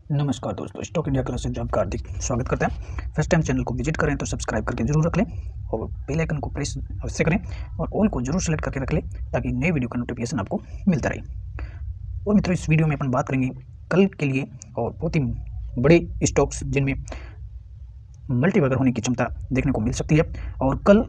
नमस्कार दोस्तों, stock India classes में आपका हार्दिक स्वागत करते हैं। फर्स्ट टाइम चैनल को विजिट करें तो सब्सक्राइब करके जरूर रख लें और बेल आइकन को प्रेस अवश्य करें और ऑल को जरूर सेलेक्ट करके रख लें ताकि नए वीडियो का नोटिफिकेशन आपको मिलता रहे। और मित्रों, इस वीडियो में अपन बात करेंगे कल के लिए और बहुत ही बड़े स्टॉक्स जिनमें मल्टीबैगर होने की क्षमता देखने को मिल सकती है। और कल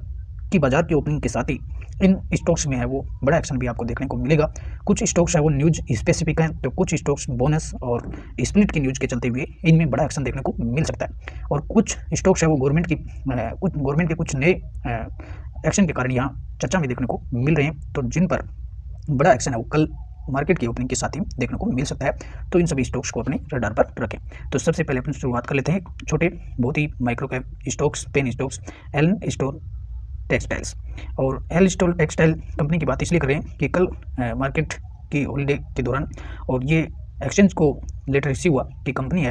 की बाजार की ओपनिंग के साथ ही इन स्टॉक्स में है वो बड़ा एक्शन भी आपको देखने को मिलेगा। कुछ स्टॉक्स है वो न्यूज स्पेसिफिक हैं, तो कुछ स्टॉक्स बोनस और स्प्लिट की न्यूज के चलते हुए इनमें बड़ा एक्शन देखने को मिल सकता है। और कुछ स्टॉक्स है वो गवर्नमेंट के कुछ नए एक्शन के कारण यहाँ चर्चा में देखने को मिल रहे हैं, तो जिन पर बड़ा एक्शन है वो कल मार्केट की ओपनिंग के साथ ही देखने को मिल सकता है। तो इन सभी स्टॉक्स को अपने रडार पर रखें। तो सबसे पहले अपन शुरुआत कर लेते हैं छोटे बहुत ही micro cap stocks, penny stocks, Allen store textiles. और एल स्टोर टेक्सटाइल कंपनी की बात इसलिए कर रहे हैं कि कल मार्केट की हॉलीडे के दौरान और ये एक्सचेंज को लेटर रिसीव हुआ कि कंपनी का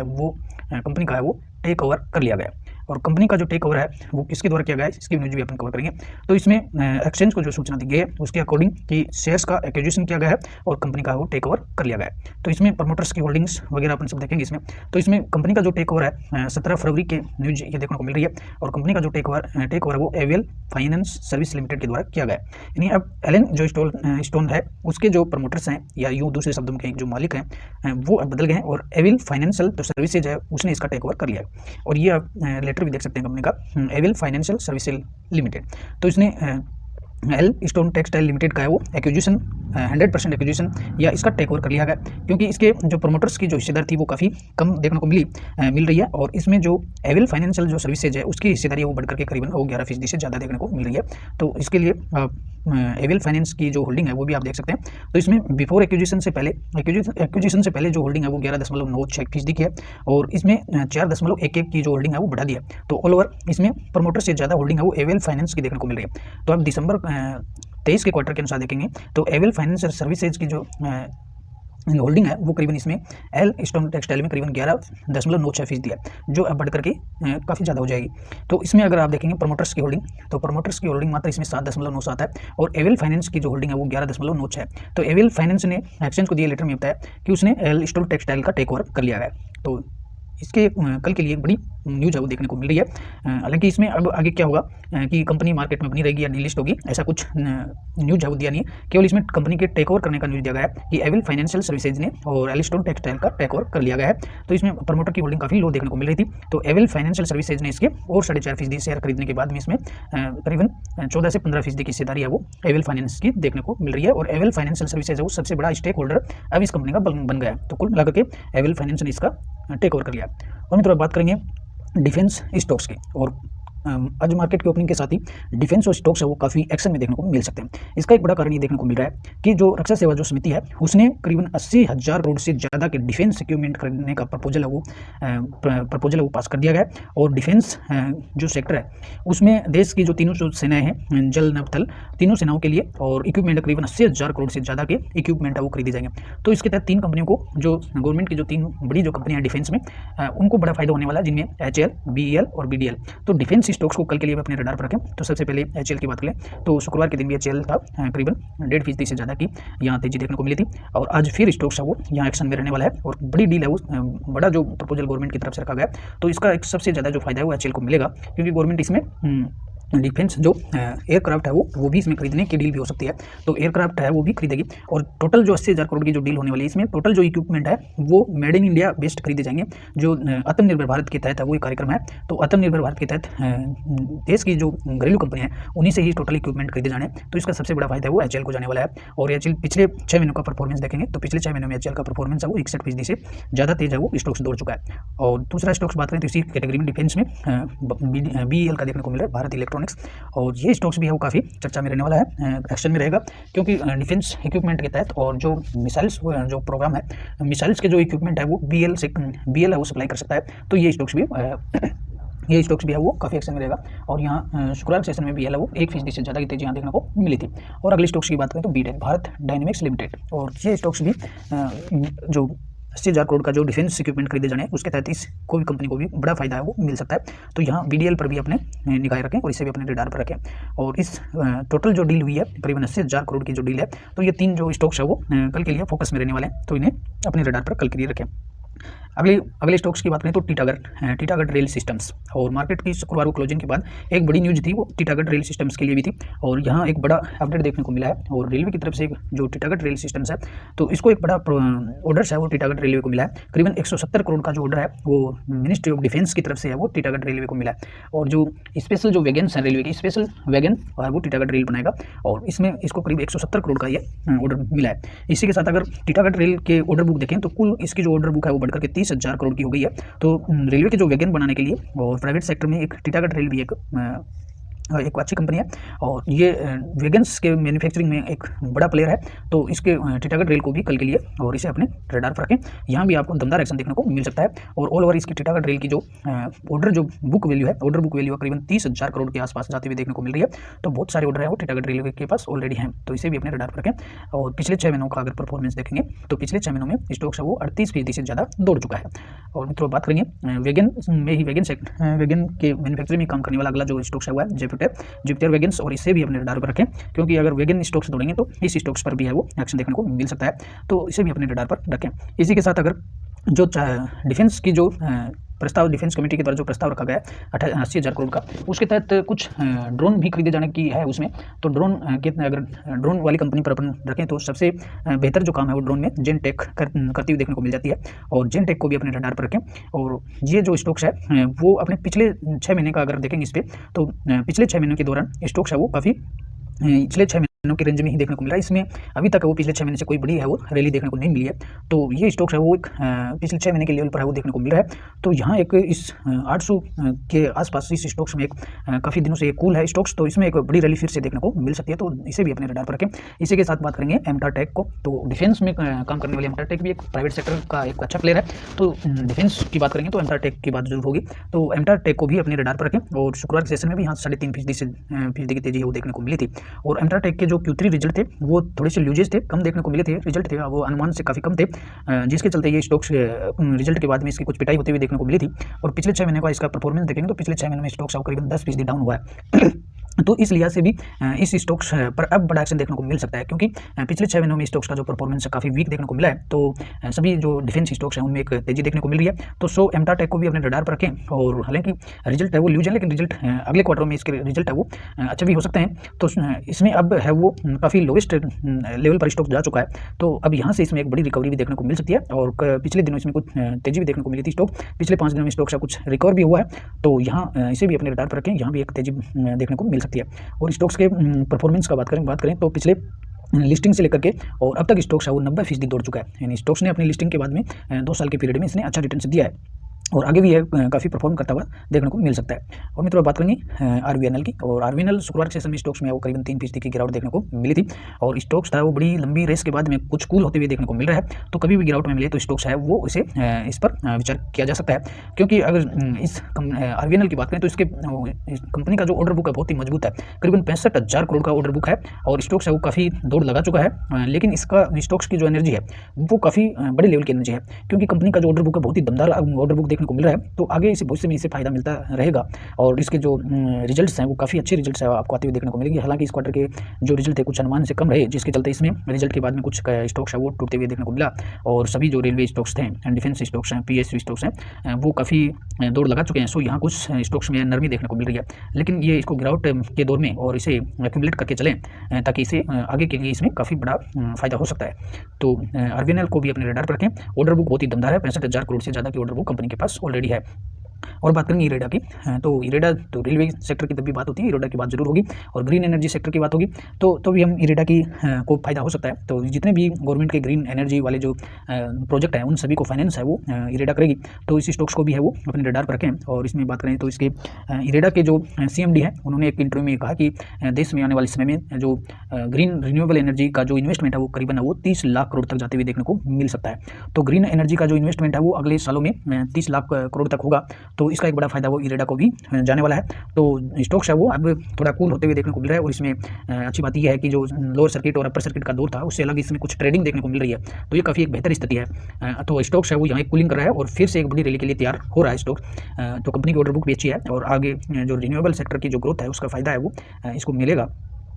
है वो टेक ओवर कर लिया गया। और कंपनी का जो टेक ओवर है वो किसके द्वारा किया गया है, इसकी न्यूज भी अपन कवर करेंगे। तो इसमें एक्सचेंज को जो सूचना दी गई है उसके अकॉर्डिंग कि शेयर्स का एक्विजिशन किया गया है और कंपनी का वो टेक ओवर कर लिया गया है। तो इसमें प्रमोटर्स की होल्डिंग्स वगैरह अपन सब देखेंगे इसमें। तो इसमें कंपनी का जो टेक ओवर है 17 फरवरी के न्यूज ये देखने को मिल रही है। और कंपनी का जो टेक ओवर है वो एवियल फाइनेंस सर्विस लिमिटेड के द्वारा किया गया है। यानी अब एलन जो स्टोन है उसके जो प्रमोटर्स हैं या यूँ दूसरे शब्दों में जो मालिक हैं वो अब बदल गए हैं और एवियल फाइनेंशियल जो सर्विसेज है उसने इसका टेक ओवर कर लिया है। और ये आप लेटर भी देख सकते हैं कंपनी का, एवियल फाइनेंशियल सर्विसेज लिमिटेड। तो इसने एल स्टोन टेक्सटाइल लिमिटेड का है वो एक्विजिशन 100% एक्विजिशन या इसका टेक ओवर कर लिया गया, क्योंकि इसके जो प्रमोटर्स की जो हिस्सेदारी थी वो काफ़ी कम देखने को मिल रही है। और इसमें जो एविल फाइनेंशियल जो सर्विसेज है उसकी हिस्सेदारी वो बढ़कर के करीबन 11% से ज़्यादा देखने को मिल रही है। तो इसके लिए एविल फाइनेंस की जो होल्डिंग है वो भी आप देख सकते हैं। तो इसमें बिफोर एक्विजिशन से पहले जो होल्डिंग है वो 11.96% की है और इसमें 4.11 की जो होल्डिंग है वो बढ़ा दिया। तो ऑल ओवर इसमें प्रमोटर से ज़्यादा होल्डिंग है वो एविल फाइनेंस की देखने को मिल रही है। तो अब दिसंबर 23 के क्वार्टर के अनुसार देखेंगे तो एविल फाइनेंशियल सर्विसेज की जो होल्डिंग है वो करीबन इसमें एल स्टोन टेक्सटाइल में करीबन 11.96% है, जो अब बढ़ करके काफ़ी ज़्यादा हो जाएगी। तो इसमें अगर आप देखेंगे प्रमोटर्स की होल्डिंग, तो प्रमोटर्स की होल्डिंग मात्र इसमें 7.97 है और एविल फाइनेंस की जो होल्डिंग है वो 11.96 है। तो एविल फाइनेंस ने एक्सचेंज को दिए लेटर में बताया कि उसने एल स्टोन टेक्सटाइल का टेक ओवर कर लिया है। तो इसके कल के लिए एक बड़ी न्यूज़ है वो देखने को मिल रही है। हालांकि इसमें अब आगे क्या होगा कि कंपनी मार्केट में बनी रहेगी या डीलिस्ट होगी, ऐसा कुछ न्यूज़ है वो दिया नहीं है। केवल इसमें कंपनी के टेक ओवर करने का न्यूज़ दिया गया है कि एविल फाइनेंशियल सर्विसेज ने और एलिस्टोन टेक्सटाइल का टेक ओवर कर लिया गया है। तो इसमें प्रमोटर की होल्डिंग काफ़ी लो देखने को मिल रही थी। तो एविल फाइनेंशियल सर्विसेज ने इसके और 4.5% शेयर खरीदने के बाद में इसमें करीबन 14 से 15% की हिस्सेदारी है वो एविल फाइनेंस की देखने को मिल रही है। और एविल फाइनेंशियल सर्विसेज है वो सबसे बड़ा स्टेक होल्डर अब इस कंपनी का बन गया है। तो कुल मिलाकर के एविल फाइनेंस ने इसका टेक ओवर कर लिया। और मित्रों बात करेंगे डिफेंस स्टॉक्स की। और आज मार्केट की ओपनिंग के साथ ही डिफेंस और स्टॉक्स है वो काफ़ी एक्शन में देखने को मिल सकते हैं। इसका एक बड़ा कारण ये देखने को मिल रहा है कि जो रक्षा सेवा जो समिति है उसने करीबन 80,000 करोड़ से ज़्यादा के डिफेंस इक्विपमेंट खरीदने का प्रपोजल है वो पास कर दिया गया है। और डिफेंस जो सेक्टर है उसमें देश की जो तीनों जो सेनाएं हैं, जल नभ थल, तीनों सेनाओं के लिए और इक्विपमेंट करीबन 80,000 करोड़ से ज़्यादा के इक्विपमेंट है वो खरीदे जाएंगे। तो इसके तहत 3 कंपनियों को, जो गवर्नमेंट की जो 3 बड़ी जो कंपनियां डिफेंस में, उनको बड़ा फायदा होने वाला है, जिनमें HAL, BEL और BDL। तो डिफेंस स्टॉक्स को कल के लिए अपने रडार पर रखें। तो सबसे पहले HAL की बात करें तो शुक्रवार के दिन भी HAL था करीबन 1.5% से ज़्यादा की यहाँ तेजी देखने को मिली थी। और आज फिर स्टॉक्स है वो यहाँ एक्शन में रहने वाला है और बड़ी डील है वो, बड़ा जो प्रपोजल गवर्नमेंट की तरफ से रखा गया। तो इसका एक सबसे ज़्यादा जो फायदा है वो HAL को मिलेगा, क्योंकि गवर्नमेंट इसमें डिफेंस जो एयरक्राफ्ट है वो भी इसमें खरीदने की डील भी हो सकती है। तो एयरक्राफ्ट है वो भी खरीदेगी। और टोटल जो 80,000 करोड़ की जो डील होने वाली है इसमें टोटल जो इक्विपमेंट है वो मेड इन इंडिया बेस्ड खरीदे जाएंगे। जो आत्मनिर्भर भारत के तहत है वो ये कार्यक्रम है। तो आत्मनिर्भर भारत के तहत देश की जो घरेलू कंपनी है उन्हीं से ही टोटल इक्विपमेंट खरीदे जाने। तो इसका सबसे बड़ा फायदा है वो HAL को जाने वाला है। और HAL पिछले 6 महीनों का परफॉर्मेंस देखेंगे तो पिछले 6 महीनों में HAL का परफॉर्मेंस है वो 61% से ज़्यादा तेज है वो स्टॉक्स दौड़ चुका है। और दूसरा स्टॉक्स बात करें तो इसी कैटेगरी में डिफेंस में BEL का देखने को मिल रहा है, भारत इलेक्ट्रॉनिक्स। और ये स्टॉक्स भी है वो काफ़ी चर्चा में रहने वाला है, एक्शन में रहेगा, क्योंकि डिफेंस इक्विपमेंट के तहत और जो मिसाइल्स जो प्रोग्राम है, मिसाइल्स के जो इक्विपमेंट है वो BEL है वो सप्लाई कर सकता है। तो ये स्टॉक्स भी है वो काफ़ी एक्शन में रहेगा। और यहाँ शुक्रवार सेशन में BEL है वो 1% से ज़्यादा की तेजी यहाँ देखने को मिली थी। और अगले स्टॉक्स की बात करें तो BDL, भारत डायनेमिक्स लिमिटेड। और ये स्टॉक्स भी जो 80,000 करोड़ का जो डिफेंस इक्विपमेंट खरीदे जाने उसके तहत इस कोई भी कंपनी को भी बड़ा फायदा है वो मिल सकता है। तो यहाँ BDL पर भी अपने निगाह रखें और इसे भी अपने रडार पर रखें। और इस टोटल जो डील हुई है करीबन 80,000 करोड़ की जो डील है, तो ये 3 जो स्टॉक्स है वो कल के लिए फोकस में रहने वाले हैं। तो इन्हें अपने रडार पर कल के लिए रखें। अगले अगले स्टॉक्स की बात करें तो टीटागढ़ रेल सिस्टम्स, और मार्केट की शुक्रवार को क्लोजिंग के बाद एक बड़ी न्यूज़ थी, वो टीटागढ़ रेल सिस्टम्स के लिए भी थी, और यहाँ एक बड़ा अपडेट देखने को मिला है। और रेलवे की तरफ से जो टीटागढ़ रेल सिस्टम्स है, तो इसको एक बड़ा ऑर्डर है वो टीटागढ़ रेलवे को मिला है। करीबन 170 करोड़ का जो ऑर्डर है वो मिनिस्ट्री ऑफ डिफेंस की तरफ से है, वो टीटागढ़ रेलवे को मिला है। और जो स्पेशल जो वैगन्स हैं, रेलवे की स्पेशल वैगन वो टीटागढ़ रेल बनाएगा, और इसमें इसको करीब 170 करोड़ का ये ऑर्डर मिला है। इसी के साथ अगर टीटागढ़ रेल के ऑर्डर बुक देखें तो कुल इसकी जो ऑर्डर बुक है वो बढ़कर के 30,000 करोड़ की हो गई है। तो रेलवे के जो वैगन बनाने के लिए और प्राइवेट सेक्टर में एक टीटागढ़ रेल भी एक अच्छी कंपनी है, और ये वैगन्स के मैन्युफैक्चरिंग में एक बड़ा प्लेयर है। तो इसके टीटागढ़ रेल को भी कल के लिए और इसे अपने रडार पर रखें, यहाँ भी आपको दमदार एक्शन देखने को मिल सकता है। और ऑल ओवर इसकी टीटागढ़ रेल की जो ऑर्डर बुक वैल्यू है, ऑर्डर बुक वैल्यू करीबन 30,000 करोड़ के आसपास जाते हुए देखने को मिल रही है। तो बहुत सारे ऑर्डर है वो टीटागढ़ रेलवे के पास ऑलरेडी हैं, तो इसे भी अपने रडार पर रखें। और पिछले 6 महीनों का अगर परफॉर्मेंस देखेंगे तो पिछले 6 महीनों में स्टॉक्स है वो 38% से ज़्यादा दौड़ चुका है। और मित्रों बात करेंगे वैगन में ही, वैगन के मैन्युफैक्चरिंग में काम करने वाला अगला जो स्टॉक्स है वो है जुपिटर वैगन्स, और इसे भी अपने रडार पर रखें, क्योंकि अगर वैगन स्टॉक्स दौड़ेंगे तो इस स्टॉक्स पर भी है वो एक्शन देखने को मिल सकता है। तो इसे भी अपने रडार पर रखें। इसी के साथ अगर जो डिफेंस की जो प्रस्ताव डिफेंस कमेटी के द्वारा जो प्रस्ताव रखा गया है 80,000 करोड़ का, उसके तहत कुछ ड्रोन भी खरीदे जाने की है उसमें। तो अगर ड्रोन वाली कंपनी पर अपन रखें तो सबसे बेहतर जो काम है वो ड्रोन में जेन टेक करती हुई देखने को मिल जाती है, और जेन टेक को भी अपने रडार पर रखें। और ये जो स्टॉक्स है वो अपने पिछले 6 महीने का अगर देखेंगे इस पर, तो पिछले 6 महीनों के दौरान स्टॉक्स है वो काफ़ी पिछले 6 महीनों के रेंज में ही देखने को मिला है। इसमें अभी तक वो पिछले 6 महीने से कोई बड़ी है वो रैली देखने को नहीं मिली है। तो ये स्टॉक्स है वो एक पिछले 6 महीने के लेवल पर है वो देखने को मिल रहा है। तो यहाँ एक इस 800 के आसपास इस स्टॉक्स में एक काफ़ी दिनों से एक कूल है स्टॉक्स, तो इसमें एक बड़ी रैली फिर से देखने को मिल सकती है। तो इसे भी अपने रडार पर रखें। इसी के साथ बात करेंगे एमटा टेक को। तो डिफेंस में काम करने वाले एमटा टेक भी एक प्राइवेट सेक्टर का एक अच्छा प्लेयर है। तो डिफेंस की बात करेंगे तो एमटा टेक की बात जरूर होगी। तो एमटा टेक को भी अपने रडार पर रखें। और शुक्रवार के सेशन में भी यहाँ 3.5% की तेजी है वो देखने को मिली थी। और एमटा टेक के जो Q3 रिजल्ट थे वो थोड़े से ल्यूजेस थे, कम देखने को मिले थे, रिजल्ट थे वो अनुमान से काफ़ी कम थे, जिसके चलते ये स्टॉक्स रिजल्ट के बाद में इसकी कुछ पिटाई होती हुई देखने को मिली थी। और पिछले 6 महीने का इसका परफॉर्मेंस देखेंगे तो पिछले 6 महीने में स्टॉक्स करीबन 10% डाउन हुआ है। तो इस लिहाज से भी इस स्टॉक्स पर अब बड़ा एक्शन देखने को मिल सकता है, क्योंकि पिछले 6 महीनों में स्टॉक्स का जो परफॉर्मेंस काफ़ी वीक देखने को मिला है। तो सभी जो डिफेंस स्टॉक्स हैं उनमें एक तेजी देखने को मिल रही है। तो सो एमटा टेक को भी अपने रडार पर रखें। और हालांकि रिजल्ट है वो ल्यूज है, लेकिन रिजल्ट अगले क्वार्टर में इसके रिजल्ट है वो अच्छा भी हो सकते हैं। तो इसमें अब है वो काफ़ी लोवेस्ट लेवल पर स्टॉक जा चुका है। तो अब यहाँ से इसमें एक बड़ी रिकवरी भी देखने को मिल सकती है। और पिछले दिनों इसमें कुछ तेजी भी देखने को मिली थी स्टॉक, पिछले 5 दिनों में स्टॉक का कुछ रिकवर भी हुआ है। तो यहाँ इसे भी अपने रडार पर रखें, यहाँ भी एक तेजी देखने को मिल सकती है। और स्टॉक्स के परफॉर्मेंस का बात करें तो पिछले लिस्टिंग से लेकर के और अब तक स्टॉक्स है वो 90% दौड़ चुका है। यानी स्टॉक्स ने अपनी लिस्टिंग के बाद में 2 साल के पीरियड में इसने अच्छा रिटर्न दिया है, और आगे भी काफ़ी परफॉर्म करता हुआ देखने को मिल सकता है। और मित्रों बात करेंगे आरवीएनएल की। और आरवीएनएल शुक्रवार के सेशन में स्टॉक्स में वो करीबन 3% की गिरावट देखने को मिली थी। और स्टॉक्स था वो बड़ी लंबी रेस के बाद में कुछ कूल होते हुए देखने को मिल रहा है। तो कभी भी गिरावट में मिले तो स्टॉक्स है वो इसे इस पर विचार किया जा सकता है, क्योंकि अगर इस आरवीएनएल की बात करें तो इसके कंपनी का जो ऑर्डर बुक है बहुत ही मजबूत है, करीबन 65,000 करोड़ का ऑर्डर बुक है। और स्टॉक्स है वो काफ़ी दौड़ लगा चुका है, लेकिन इसका स्टॉक्स की जो एनर्जी है वो काफ़ी बड़े लेवल की एनर्जी है, क्योंकि कंपनी का जो ऑर्डर बुक है बहुत ही दमदार ऑर्डर बुक देखने को मिल रहा है। तो आगे इसे भविष्य में इसे फायदा मिलता रहेगा, और इसके जो रिजल्ट्स हैं वो काफ़ी अच्छे रिजल्ट्स हैं आपको आते हुए देखने को मिलेंगे। हालांकि इस क्वार्टर के जो रिजल्ट थे कुछ अनुमान से कम रहे, जिसके चलते इसमें रिजल्ट के बाद में कुछ स्टॉक्स है वो टूटते हुए देखने को मिला। और सभी जो रेलवे स्टॉक्स थे, डिफेंस स्टॉक्स हैं, PSU स्टॉक्स हैं, वो काफ़ी दौड़ लगा चुके हैं। सो यहाँ कुछ स्टॉक्स में नरमी देखने को मिल रही है, लेकिन ये इसको गिरावट के दौर में और इसे एक्यूमुलेट करके चलें ताकि इसे आगे के लिए इसमें काफ़ी बड़ा फायदा हो सकता है। तो आरवीएनएल को भी अपने रडार पर रखें। ऑर्डर बुक बहुत ही दमदार है, 65,000 करोड़ से ज़्यादा की ऑर्डर बुक कंपनी के पास ऑलरेडी है। और बात करेंगे इरेडा की। तो इरेडा तो रेलवे सेक्टर की तब भी बात होती है, इरेडा की बात जरूर होगी। और ग्रीन एनर्जी सेक्टर की बात होगी तो भी हम इरेडा की को फायदा हो सकता है। तो जितने भी गवर्नमेंट के ग्रीन एनर्जी वाले जो प्रोजेक्ट हैं उन सभी को फाइनेंस है वो इरेडा करेगी। तो इस स्टॉक्स को भी है वो अपने रडार पर रखें। और इसमें बात करें तो इसके इरेडा के जो CMD हैं उन्होंने एक इंटरव्यू में कहा कि देश में आने वाले समय में जो ग्रीन रिन्यूएबल एनर्जी का जो इन्वेस्टमेंट है वो करीबन वो 30 लाख करोड़ तक जाते हुए देखने को मिल सकता है। तो ग्रीन एनर्जी का जो इन्वेस्टमेंट है वो अगले सालों में 30 लाख करोड़ तक होगा। तो इसका एक बड़ा फायदा वो इरेडा को भी जाने वाला है। तो स्टॉक्स है वो अब थोड़ा कूल होते हुए देखने को मिल रहा है। और इसमें अच्छी बात यह है कि जो लोअर सर्किट और अपर सर्किट का दौर था उससे अलग इसमें कुछ ट्रेडिंग देखने को मिल रही है। तो ये काफ़ी एक बेहतर स्थिति है। तो स्टॉक्स है वो यहाँ कूलिंग कर रहा है और फिर से एक बड़ी रैली के लिए तैयार हो रहा है स्टॉक। तो कंपनी की ऑर्डर बुक भी अच्छी है और आगे जो रिन्यूएबल सेक्टर की जो ग्रोथ है उसका फायदा है वो इसको मिलेगा।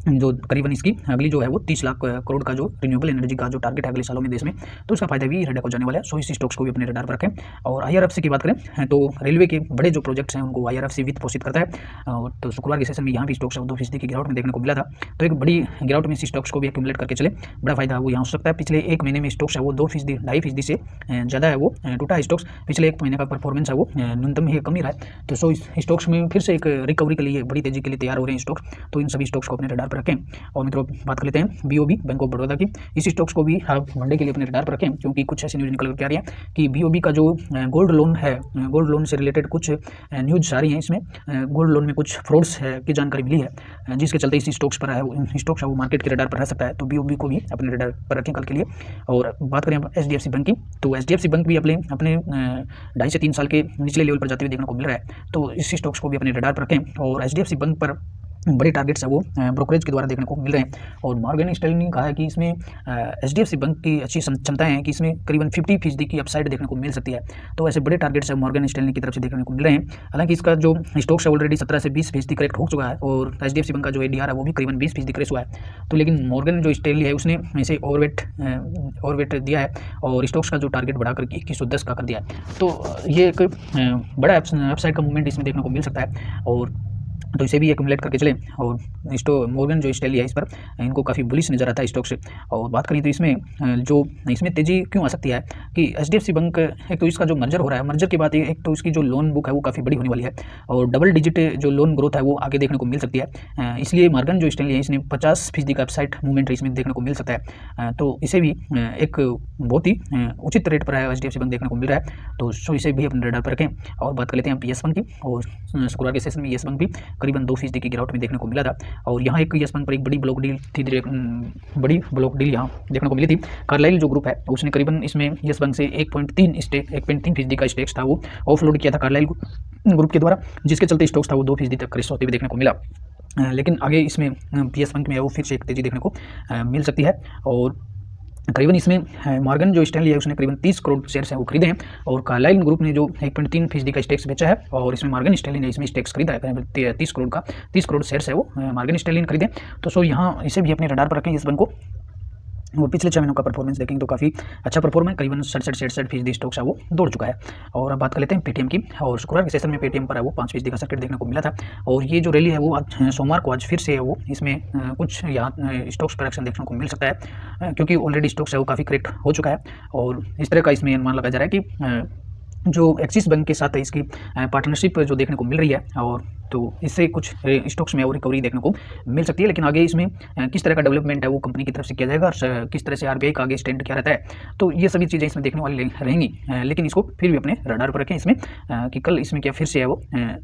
जो करीबन इसकी अगली जो है वो 30 लाख करोड़ का जो रिन्यूएबल एनर्जी का जो टारगेट है अगले सालों में देश में, तो उसका फायदा भी रेडा को जाने वाला है। सो इस स्टॉक्स को भी अपने रडार पर रखें। और IRFC की बात करें तो रेलवे के बड़े जो प्रोजेक्ट्स हैं उनको IRFC वित्त पोषित करता है। और तो शुक्रवार के सेशन में यहाँ भी स्टॉक्स 2% की गिरावट में देखने को मिला था। तो एक बड़ी गिरावट में इस स्टॉक्स को भी एक्यूमुलेट करके चले, बड़ा फायदा वो यहाँ हो सकता है। पिछले एक महीने में स्टॉक्स है वो 2%, 2.5% से ज़्यादा है वो टूटा है स्टॉक्स। पिछले एक महीने का परफॉर्मेंस है वो न्यूनतम ही कम ही रहा है। तो सो इस स्टॉक्स में फिर से एक रिकवरी के लिए, बड़ी तेजी के लिए तैयार हो रहे हैं स्टॉक्स। तो इन सभी स्टॉक्स को अपने रडार पर रखें। और मित्रों बात कर लेते हैं BOB, बैंक ऑफ बड़ौदा की। इस स्टॉक्स को भी आप मंडे के लिए अपने रडार पर रखें, क्योंकि कुछ ऐसी न्यूज़ निकल कर आ रही है कि BOB का जो गोल्ड लोन है, गोल्ड लोन से रिलेटेड कुछ न्यूज़ आ रही हैं। इसमें गोल्ड लोन में कुछ फ्रॉड्स है की जानकारी मिली है, जिसके चलते इस स्टॉक्स पर है स्टॉक्स है वो मार्केट के रडार पर रह सकता है। तो BOB को भी अपने रडार पर रखें कल के लिए। और बात करें HDFC बैंक की, तो HDFC बैंक भी अपने 2.5 से 3 साल के निचले लेवल पर जाते हुए देखने को मिल रहा है। तो इस स्टॉक्स को भी अपने रडार पर रखें। और HDFC बैंक पर बड़े टारगेट्स है वो ब्रोकरेज के द्वारा देखने को मिल रहे हैं। और मॉर्गन स्टैनली ने कहा है कि इसमें HDFC बैंक की अच्छी क्षमताएं हैं कि इसमें करीबन 50% की अपसाइड देखने को मिल सकती है। तो ऐसे बड़े टारगेट्स है मॉर्गन स्टैनली की तरफ से देखने को मिल रहे हैं। हालांकि इसका जो स्टॉक्स है ऑलरेडी 17 से 20% करेक्ट हो चुका है, और HDFC बैंक का जो ADR है वो भी करीबन 20% करेक्ट हुआ है। तो लेकिन मॉर्गन जो स्टैनली है उसने इसे ओवरवेट दिया है और स्टॉक्स का जो टारगेट बढ़ाकर 2110 का कर दिया है। तो ये एक बड़ा अपसाइड का मूवमेंट इसमें देखने को मिल सकता है। और तो इसे भी एक्यूमुलेट करके चले। और मॉर्गन जो स्टैनली है इस पर इनको काफ़ी बुलिश नजर आता है स्टॉक से। और बात करें तो इसमें तेज़ी क्यों आ सकती है कि HDFC बैंक, एक तो इसका जो मर्जर हो रहा है, मर्जर के बाद एक तो इसकी जो लोन बुक है वो काफ़ी बड़ी होने वाली है और डबल डिजिट जो लोन ग्रोथ है वो आगे देखने को मिल सकती है। इसलिए मॉर्गन जो स्टैनली है इसने 50% का अपसाइड मूवमेंट इसमें देखने को मिल सकता है। तो इसे भी एक बहुत ही उचित रेट पर है HDFC बैंक देखने को मिल रहा है। तो सो इसे भी अपने रडार पर रखें। और बात कर लेते हैं YES बैंक की। और शुक्रवार के सेशन में YES बैंक भी करीबन 2% की गिरावट में देखने को मिला था। और यहाँ एक YES बैंक पर एक बड़ी ब्लॉक डील यहाँ देखने को मिली थी। कार्लाइल जो ग्रुप है उसने करीबन इसमें YES बैंक से 1.3% का स्टेक्स था वो ऑफलोड किया था कार्लाइल ग्रुप के द्वारा, जिसके चलते स्टॉक्स था वो 2% तक क्रेश होते हुए देखने को मिला। लेकिन आगे इसमें YES बैंक में वो फिर से एक तेजी देखने को मिल सकती है। और करीबन इसमें मॉर्गन जो स्टैनली है उसने करीबन 30 करोड़ शेयर्स हैं वो खरीदे हैं, और कार्लाइल ग्रुप ने जो 1.3% का स्टेक्स बेचा है, और इसमें मॉर्गन स्टैनली ने इसमें स्टेक्स खरीदा है 30 करोड़ शेयर्स है वो मॉर्गन स्टैनली ने खरीदे। तो सो यहाँ इसे भी अपने रडार पर रखें इस बैंक को। और पिछले 6 महीनों का परफॉर्मेंस देखेंगे तो काफ़ी अच्छा परफॉर्म है, करीबन 67% स्टॉक्स है वो दौड़ चुका है। और अब बात कर लेते हैं पेटीएम की। और शुक्रवार के सेशन में पेटीएम पर है वो 5% का सर्किट देखने को मिला था। और ये जो रैली है वो आज सोमवार को आज फिर से है वो इसमें कुछ यहाँ स्टॉक्स पर एक्शन देखने को मिल सकता है, क्योंकि ऑलरेडी स्टॉक्स है वो काफ़ी करेक्ट हो चुका है। और इस तरह का इसमें अनुमान लगाया जा रहा है कि जो एक्सिस बैंक के साथ है इसकी पार्टनरशिप जो देखने को मिल रही है, और तो इससे कुछ स्टॉक्स में और रिकवरी देखने को मिल सकती है। लेकिन आगे इसमें किस तरह का डेवलपमेंट है वो कंपनी की तरफ से किया जाएगा, और किस तरह से RBI का आगे स्टैंड क्या रहता है, तो ये सभी चीज़ें इसमें देखने वाली रहेंगी। लेकिन इसको फिर भी अपने रडार पर रखें इसमें कि कल इसमें क्या फिर से है वो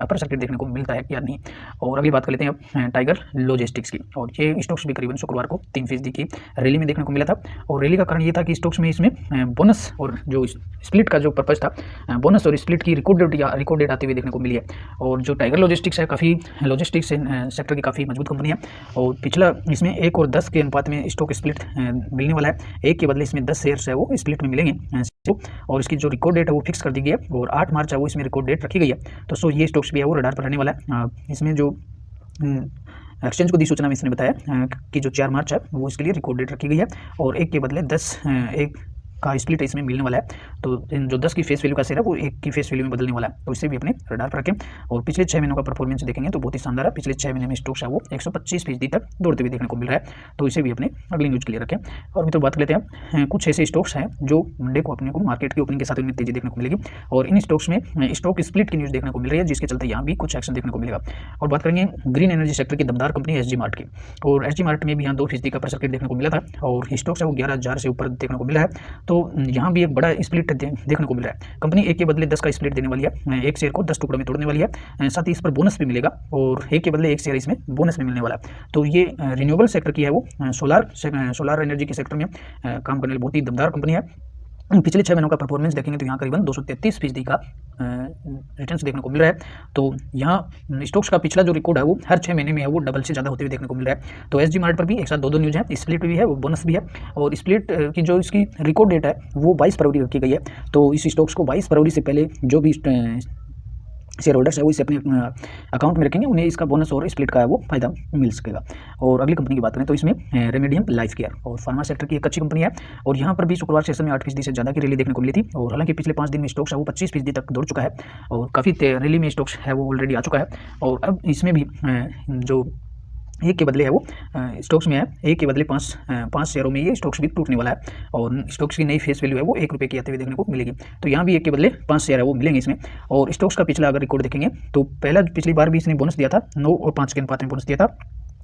अपर सर्किट देखने को मिलता है या नहीं। और अगली बात कर लेते हैं अब टाइगर लॉजिस्टिक्स की। और ये स्टॉक्स भी करीबन शुक्रवार को 3% की रैली में देखने को मिला था। और रैली का कारण ये था कि स्टॉक्स में इसमें बोनस और जो स्प्लिट का जो पर्पज़ था, बोनस और स्प्लिट की रिकॉर्ड डेट आते हुए देखने को मिली है। और जो टाइगर लॉजिस्टिक्स है काफ़ी लॉजिस्टिक्स सेक्टर की काफ़ी मजबूत कंपनी है, और पिछला इसमें 1 और 10 के अनुपात में स्टॉक स्प्लिट मिलने वाला है। 1 के बदले इसमें 10 शेयर्स है वो स्प्लिट में मिलेंगे। और इसकी जो रिकॉर्ड डेट है वो फिक्स कर दी गई है, और 8 मार्च है वो इसमें रिकॉर्ड डेट रखी गई है। तो सो ये स्टॉक्स भी है वो रडार पर रहने वाला है। इसमें जो एक्सचेंज को दी सूचना में इसने बताया कि जो 4 मार्च है वो इसके लिए रिकॉर्ड डेट रखी गई है, और 1 के बदले 10 1 का स्प्लिट इसमें मिलने वाला है। तो जो 10 की फेस वैल्यू का शेयर है वो 1 की फेस वैल्यू में बदलने वाला है। तो इसे भी अपने रडार पर रखें। और पिछले 6 महीनों का परफॉर्मेंस देखेंगे तो बहुत ही शानदार है। पिछले 6 महीने में स्टॉक्स है वो 125% तक दौड़ते हुए देखने को मिल रहा है। तो इसे भी अपने अगली न्यूज़ के लिए रखें। और मित्रों बात कर लेते हैं कुछ ऐसे स्टॉक्स हैं जो मंडे को अपने को मार्केट की ओपनिंग के साथ में तेजी देखने को मिलेगी, और इन स्टॉक्स में स्टॉक स्प्लिट की न्यूज़ देखने को मिल रही है, जिसके चलते यहाँ भी कुछ एक्शन देखने को मिलेगा। और बात करेंगे ग्रीन एनर्जी सेक्टर की दमदार कंपनी SG मार्ट की। और SG मार्ट में भी यहाँ 2% का सर्किट देखने को मिला था, और स्टॉक्स है वो 11,000 से ऊपर देखने को मिला है। तो यहाँ भी बड़ा स्प्लिट देखने को मिल रहा है। कंपनी 1 के बदले 10 का स्प्लिट देने वाली है, 1 शेयर को 10 टुकड़ों में तोड़ने वाली है। साथ ही इस पर बोनस भी मिलेगा, और 1 के बदले 1 शेयर इसमें बोनस में मिलने वाला है। तो ये रिन्यूएबल सेक्टर की है वो सोलार एनर्जी के सेक्टर में काम करने वाली बहुत ही दमदार कंपनी है। पिछले 6 महीनों का परफॉर्मेंस देखेंगे तो यहाँ करीबन 233% का रिटर्न्स देखने को मिल रहा है। तो यहाँ स्टॉक्स का पिछला जो रिकॉर्ड है वो हर 6 महीने में है वो डबल से ज़्यादा होते हुए देखने को मिल रहा है। तो SG मार्ट पर भी एक साथ 2 न्यूज़ है, स्प्लिट भी है, वो बोनस भी है। और स्प्लिट की जो इसकी रिकॉर्ड डेट है वो 22 फरवरी रखी गई है। तो इस स्टॉक्स को 22 फरवरी से पहले जो भी शेयर होल्डर्स है वो इसे अपने अकाउंट में रखेंगे, उन्हें इसका बोनस और स्प्लिट का है वो फायदा मिल सकेगा। और अगली कंपनी की बात करें तो इसमें रेमेडियम लाइफ केयर और फार्मा सेक्टर की एक अच्छी कंपनी है, और यहाँ पर भी शुक्रवार सेशन में 8% से ज़्यादा की रैली देखने को मिली थी। और हालांकि पिछले 5 दिन में स्टॉक्स है वो 25% तक दौड़ चुका है, और काफ़ी रैली में स्टॉक्स है वो ऑलरेडी आ चुका है। और अब इसमें भी जो एक के बदले है वो स्टॉक्स में है, एक के बदले पाँच शेयरों में ये स्टॉक्स भी टूटने वाला है, और स्टॉक्स की नई फेस वैल्यू है वो ₹1 की आते हुए देखने को मिलेगी। तो यहाँ भी एक के बदले 5 शेयर है वो मिलेंगे इसमें। और स्टॉक्स का पिछला अगर रिकॉर्ड देखेंगे तो पिछली बार भी इसने बोनस दिया था, 9 और 5 के अनुपात में बोनस दिया था,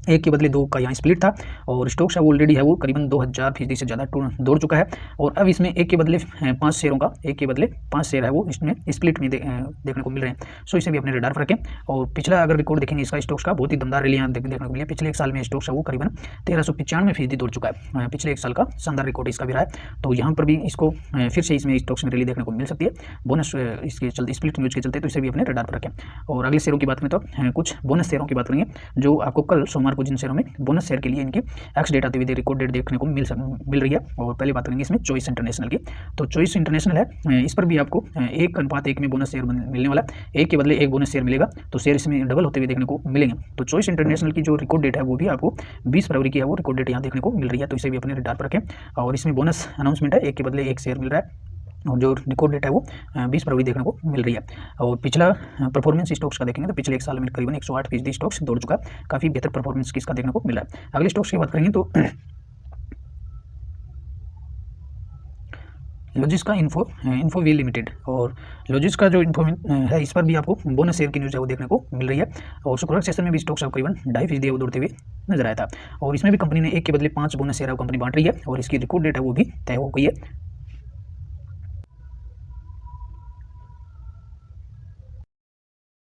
1 के बदले 2 का यहाँ स्प्लिट था, और स्टॉक्स है वो ऑलरेडी है वो करीबन 2000% से ज़्यादा दौड़ चुका है। और अब इसमें 1 के बदले 5 शेयरों का 1 के बदले 5 शेयर है वो इसमें स्प्लिट में देखने को मिल रहे हैं। सो इसे भी अपने रडार पर रखें। और पिछला अगर रिकॉर्ड देखेंगे इसका स्टॉक्स का बहुत ही दमदार रैली यहाँ देखने को मिली है। पिछले 1 साल में स्टॉक्स है वो करीबन 1395% दौड़ चुका है, पिछले 1 साल का शानदार रिकॉर्ड इसका भी रहा है। तो यहाँ पर भी इसको फिर से इसमें स्टॉक्स में रैली देखने को मिल सकती है बोनस इसके चलते, स्प्लिट न्यूज़ के चलते, तो इसे भी अपने रडार पर रखें। और अगले शेयरों की बात करें तो कुछ बोनस शेयरों की बात करेंगे जो आपको कल सोमवार को जिन शेयरों में बोनस शेयर के लिए इनकी एक्स डेट आती हुई रिकॉर्ड डेट देखने को मिल रही है। और पहले बात करेंगे इसमें चॉइस इंटरनेशनल की। तो चॉइस इंटरनेशनल है, इस पर भी आपको 1:1 में बोनस शेयर मिलने वाला है, 1 के बदले 1 बोनस शेयर मिलेगा, तो शेयर इसमें डबल होते हुए देखने को मिलेंगे। तो चॉइस इंटरनेशनल की जो रिकॉर्ड डेट है वो भी आपको 20 फरवरी की है वो रिकॉर्ड डेट यहाँ देखने को मिल रही है, तो इसे भी अपने रडार पर रखें। और इसमें बोनस अनाउंसमेंट है, 1 के बदले 1 शेयर मिल रहा है, और जो रिकॉर्ड डेट है वो 20 फरवरी देखने को मिल रही है। और पिछला परफॉर्मेंस स्टॉक्स का देखेंगे तो पिछले 1 साल में करीबन 108% स्टॉक्स दौड़ चुका है, काफ़ी बेहतर परफॉर्मेंस किसका देखने को मिल रहा है। अगले स्टॉक्स की बात करेंगे तो लॉजिस का इन्फोवी लिमिटेड, और लॉजिस का जो इन्फो है इस पर भी आपको बोनस शेयर की न्यूज़ है वो देखने को मिल रही है। और शुक्रवार सेशन में भी स्टॉक्स करीबन 2.5% दौड़ते हुए नजर आया था, और इसमें भी कंपनी ने 1 के बदले 5 बोनस शेयर कंपनी बांट रही है, और इसकी रिकॉर्ड डेट है वो भी तय हो गई है।